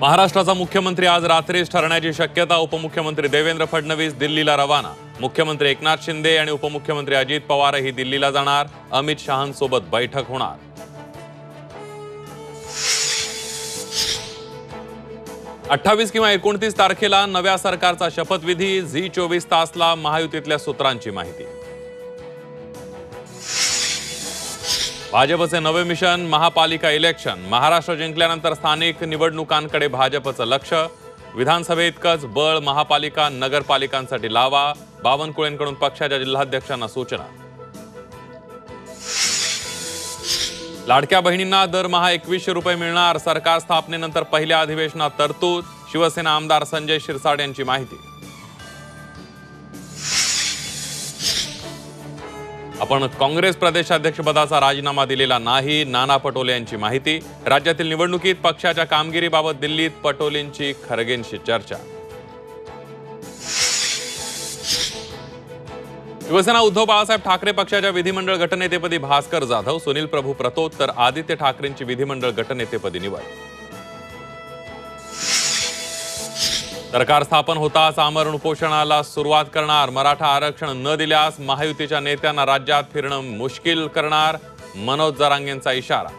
महाराष्ट्राचा मुख्यमंत्री आज रात्रीच ठरण्याची शक्यता। उपमुख्यमंत्री देवेंद्र फडणवीस दिल्लीला रवाना। मुख्यमंत्री एकनाथ शिंदे आणि उपमुख्यमंत्री अजित पवारही दिल्लीला जाणार। अमित शहांसोबत बैठक होणार। अठ्ठावीस किंवा 29 तारखेला नव्या सरकारचा शपथविधी। झी 24 तासला महायुतीतल्या सूत्रांची माहिती। भाजपचे नवे मिशन महापालिका इलेक्शन। महाराष्ट्र जिंकल्यानंतर स्थानिक निवडणुकांकडे भाजपचं लक्ष। विधानसभेइतकंच बळ महापालिका नगरपालिकांसाठी लावा। बावनकुळेंकडून पक्षाच्या जिल्हाध्यक्षांना सूचना। लाडक्या बहिणींना दरमहा 2100 रुपये मिळणार। सरकार स्थापनेनंतर पहिल्या अधिवेशनात तरतूद। शिवसेना आमदार संजय शिरसाट यांची माहिती। आपण काँग्रेस प्रदेशाध्यक्षपदाचा राजीनामा दिलेला नाही। नाना पटोले यांची माहिती। राज्यातील निवडणुकीत पक्षाच्या कामगिरीबाबत दिल्लीत पटोलेंची खरगेंशी चर्चा। शिवसेना उद्धव बाळासाहेब ठाकरे पक्षाच्या विधिमंडळ गटनेतेपदी भास्कर जाधव, सुनील प्रभू प्रतोद तर आदित्य ठाकरेंची विधिमंडळ गटनेतेपदी निवड। सरकार स्थापन होताच आमरण उपोषणाला सुरुवात करणार। मराठा आरक्षण न दिल्यास महायुतीच्या नेत्यांना राज्यात फिरणं मुश्किल करणार। मनोज जरांगेंचा इशारा।